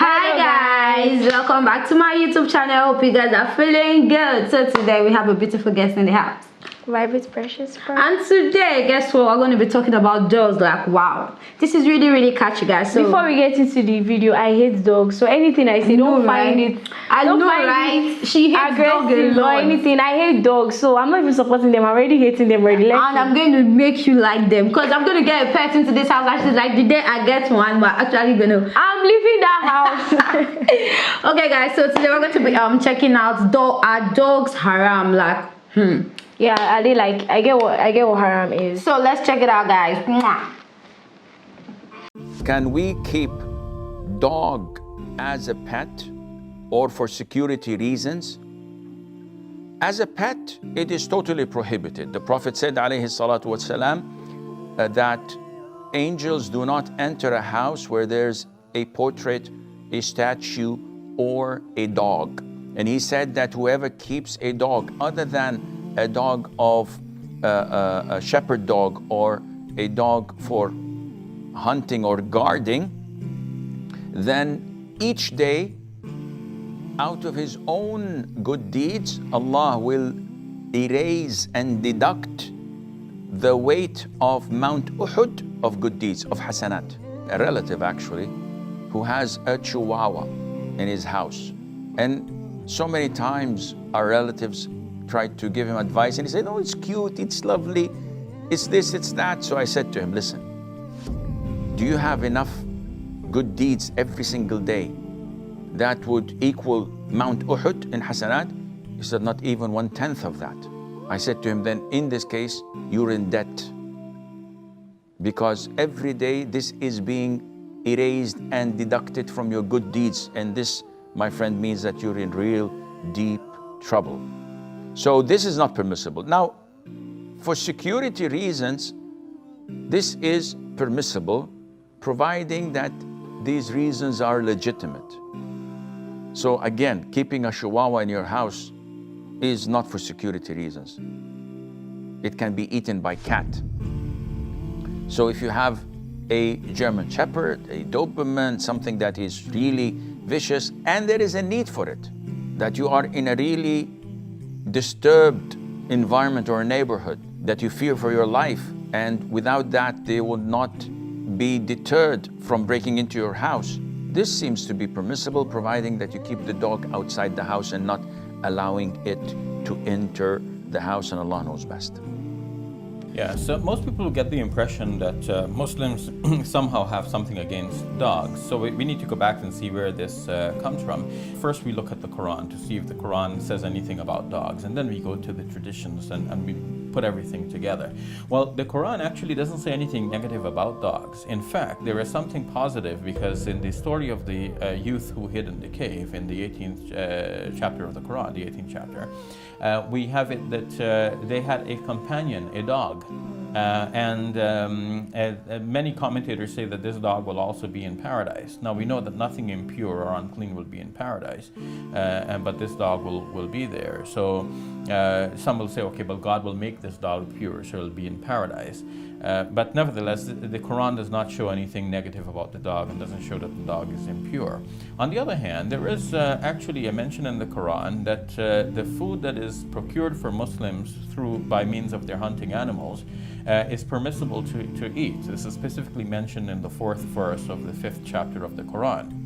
Hi guys, welcome back to my YouTube channel. I hope you guys are feeling good. So today we have a beautiful guest in the house. Vibrant Precious. And today, guess what? We're going to be talking about dogs. Like, wow, this is really catchy, guys. So before we get into the video, I hate dogs. So anything I say, don't find it. I know, right? She hates dogs or anything. I hate dogs, so I'm not even supporting them. I'm already hating them already. And I'm going to make you like them because I'm going to get a pet into this house. Actually, like the day I get one, we're actually going to. I'm leaving that house. Okay, guys. So today we're going to be checking out are dogs haram? Like, Yeah, I get what haram is. So let's check it out, guys. Can we keep dog as a pet or for security reasons? As a pet, it is totally prohibited. The Prophet said, alayhi salatu wasalam, that angels do not enter a house where there's a portrait, a statue, or a dog. And he said that whoever keeps a dog other than a dog of a shepherd dog or a dog for hunting or guarding, then each day out of his own good deeds, Allah will erase and deduct the weight of Mount Uhud of good deeds, of hasanat. A relative actually, who has a chihuahua in his house. And so many times our relatives tried to give him advice and he said, oh, it's cute, it's lovely, it's this, it's that. So I said to him, listen, do you have enough good deeds every single day that would equal Mount Uhud in hasanat? He said, not even 1/10 of that. I said to him, then in this case, you're in debt. Because every day this is being erased and deducted from your good deeds. And this, my friend, means that you're in real deep trouble. So this is not permissible. Now, for security reasons, this is permissible, providing that these reasons are legitimate. So again, keeping a chihuahua in your house is not for security reasons. It can be eaten by cat. So if you have a German Shepherd, a Doberman, something that is really vicious, and there is a need for it, that you are in a really disturbed environment or neighborhood, that you fear for your life, and without that they will not be deterred from breaking into your house. This seems to be permissible, providing that you keep the dog outside the house and not allowing it to enter the house, and Allah knows best. Yeah, so most people get the impression that Muslims somehow have something against dogs. So we need to go back and see where this comes from. First, we look at the Quran to see if the Quran says anything about dogs, and then we go to the traditions and we put everything together. Well, the Quran actually doesn't say anything negative about dogs. In fact, there is something positive, because in the story of the youth who hid in the cave in the 18th chapter of the Quran, the 18th chapter, we have it that they had a companion, a dog. Many commentators say that this dog will also be in paradise. Now we know that nothing impure or unclean will be in paradise, but this dog will be there. So some will say, okay, but God will make this dog pure, so it'll be in paradise. But nevertheless, the Quran does not show anything negative about the dog and doesn't show that the dog is impure. On the other hand, there is actually a mention in the Quran that the food that is procured for Muslims by means of their hunting animals is permissible to eat. This is specifically mentioned in the 4th verse of the 5th chapter of the Quran.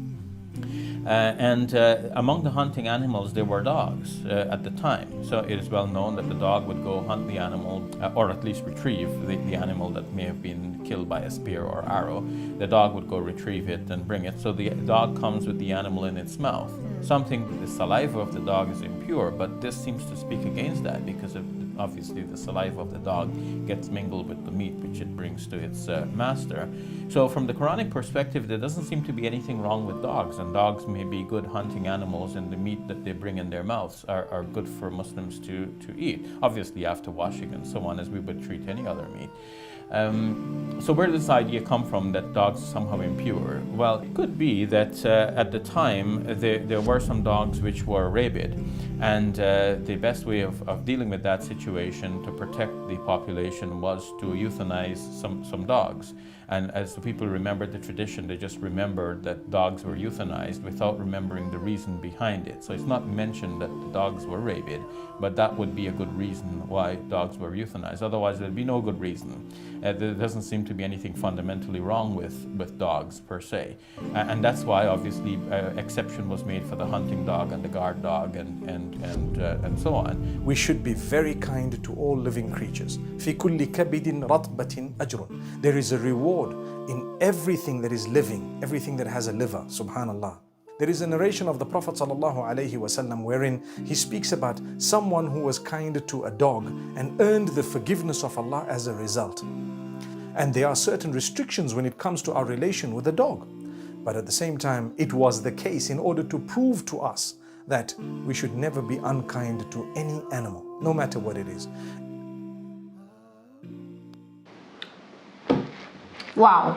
Among the hunting animals, there were dogs at the time. So it is well known that the dog would go hunt the animal, or at least retrieve the animal that may have been killed by a spear or arrow. The dog would go retrieve it and bring it. So the dog comes with the animal in its mouth. The saliva of the dog is impure, but this seems to speak against that, because obviously the saliva of the dog gets mingled with the meat which it brings to its master. So from the Quranic perspective, there doesn't seem to be anything wrong with dogs, and dogs may be good hunting animals, and the meat that they bring in their mouths are good for Muslims to eat, obviously after washing and so on, as we would treat any other meat. So where does this idea come from that dogs are somehow impure? Well, it could be that at the time there were some dogs which were rabid, and the best way of dealing with that situation to protect the population was to euthanize some dogs. And as the people remembered the tradition, they just remembered that dogs were euthanized without remembering the reason behind it. So it's not mentioned that the dogs were rabid, but that would be a good reason why dogs were euthanized. Otherwise, there'd be no good reason. There doesn't seem to be anything fundamentally wrong with dogs per se. And that's why, obviously, exception was made for the hunting dog and the guard dog and so on. We should be very kind to all living creatures. في كل كبد رطبة أجر. There is a reward in everything that is living, everything that has a liver, subhanallah. There is a narration of the Prophet ﷺ wherein he speaks about someone who was kind to a dog and earned the forgiveness of Allah as a result. And there are certain restrictions when it comes to our relation with the dog. But at the same time, it was the case in order to prove to us that we should never be unkind to any animal, no matter what it is. Wow,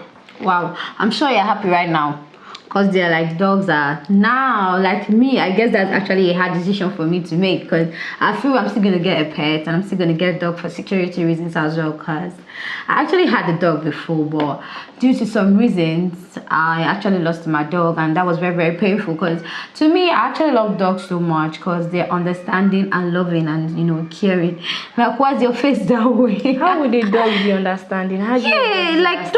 I'm sure you're happy right now, because they're like dogs are now. Like me, I guess that's actually a hard decision for me to make, because I feel I'm still gonna get a pet and I'm still gonna get a dog for security reasons as well, because I actually had a dog before, but due to some reasons I actually lost my dog, and that was very, very painful, because to me, I actually love dogs so much because they're understanding and loving and, you know, caring. Like, why's your face that way? How would a dog be understanding? How do you like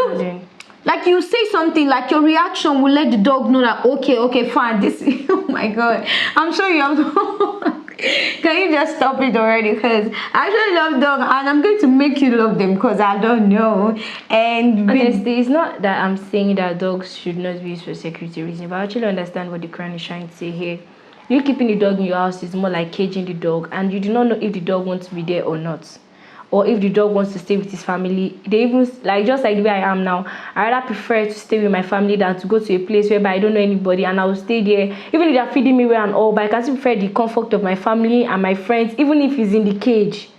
like you say something, like your reaction will let the dog know that okay, fine, this oh my god, I'm sure you have can you just stop it already? Because I actually love dogs and I'm going to make you love them, because I don't know. And honestly, it's not that I'm saying that dogs should not be used for security reasons, but I actually understand what the Quran is trying to say here. You keeping the dog in your house is more like caging the dog, and you do not know if the dog wants to be there or not, or if the dog wants to stay with his family. They even, like, just like the way I am now, I rather prefer to stay with my family than to go to a place where I don't know anybody, and I will stay there even if they're feeding me well and all, but I can still prefer the comfort of my family and my friends, even if he's in the cage.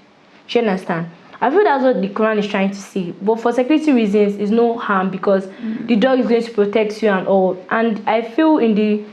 Do you understand? I feel that's what the Quran is trying to say. But for security reasons, it's no harm, because the dog is going to protect you and all. And I feel in the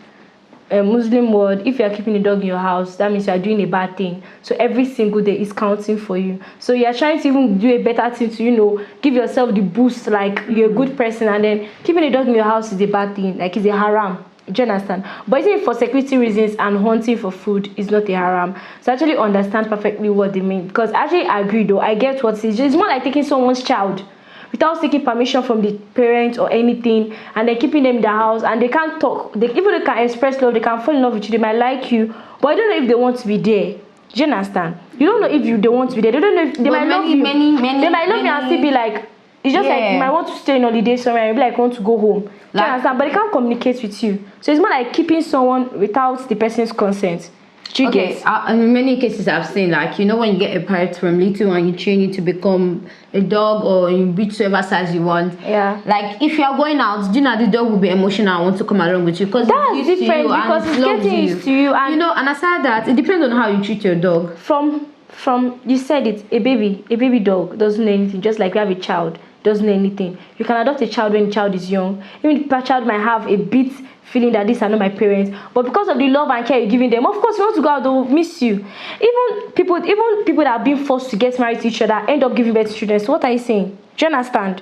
Muslim world, if you are keeping a dog in your house, that means you are doing a bad thing. So every single day is counting for you. So you are trying to even do a better thing to, you know, give yourself the boost, like you're a good person, and then keeping a dog in your house is a bad thing, like it's a haram. Do you understand? But even for security reasons and hunting for food is not a haram. So I actually understand perfectly what they mean, because I actually agree though. I get what it is. It's more like taking someone's child without taking permission from the parents or anything, and then keeping them in the house, and they can't talk. They can express love, they can fall in love with you, they might like you, but I don't know if they want to be there. Do you understand? You don't know if they want to be there. They don't know if they might love you. They might love you and still be like, it's just like you might want to stay on holiday somewhere and be like, want to go home. Do you understand? But they can't communicate with you. So it's more like keeping someone without the person's consent. Okay, in many cases I've seen, like, you know, when you get a pet from little and you train it to become a dog, or you reach whatever size you want. Yeah. Like, if you are going out, you know, the dog will be emotional and want to come along with you, because that's different, because it's getting used to you. And you know, and aside that, it depends on how you treat your dog. From you said it, a baby dog doesn't know anything, just like we have a child doesn't know anything. You can adopt a child when the child is young. Even the child might have a bit feeling that these are not my parents, but because of the love and care you're giving them, of course you want to go out, they will miss you. Even people that are being forced to get married to each other end up giving birth to children. So what are you saying? Do you understand?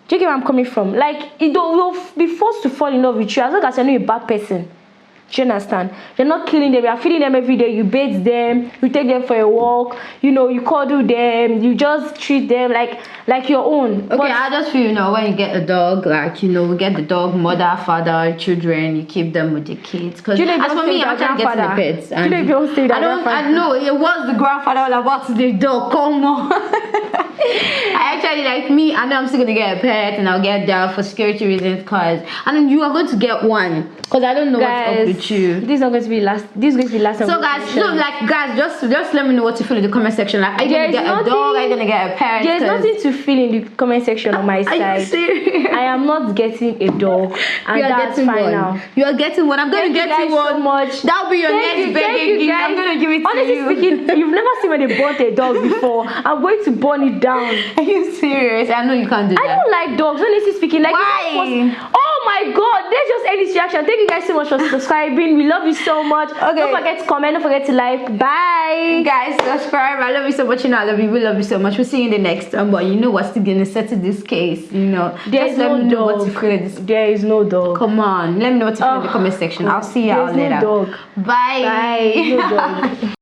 Do you get where I'm coming from? Like, it will be forced to fall in love with you as long as you're not a bad person. Do you understand? You're not killing them, you're feeding them every day, you bathe them, you take them for a walk, you know, you cuddle them, you just treat them like your own. Okay, I just feel, you know, when you get a dog, like, you know, we get the dog, mother, father, children, you keep them with the kids. Because as for me, I'm actually getting the pets. And do you know if you don't stay with I know, it was the grandfather all about the dog, come on. I actually, like me, I know I'm still going to get a pet, and I'll get that for security reasons, because, and then you are going to get one, because I don't know what's up with you. This is not going to be last. This is going to be last. So guys, just let me know what you feel in the comment section. Like, are you gonna get a dog? Are you gonna get a pet? There's nothing to feel in the comment section on my side. Are you serious? I am not getting a dog, and that's fine now. You are getting one. I'm gonna get you one. So much. That'll be your next begging gift. I'm gonna give it to you. Honestly speaking, you've never seen when they burnt a dog before. I'm going to burn it down. Are you serious? I know you can't do that. I don't like dogs. Honestly speaking, like, why? Oh my God, let's just end this reaction. Thank you guys so much for subscribing. We love you so much. Okay. Don't forget to comment. Don't forget to like. Bye. Guys, subscribe. I love you so much. You know, I love you. We love you so much. We'll see you in the next one. But you know, we're still gonna settle this case. You know, There is let no me know what dog. you feel in this. There is no dog. Come on, let me know what you feel in the comment section. I'll see you There all is no later. dog. Bye. Bye. No dog.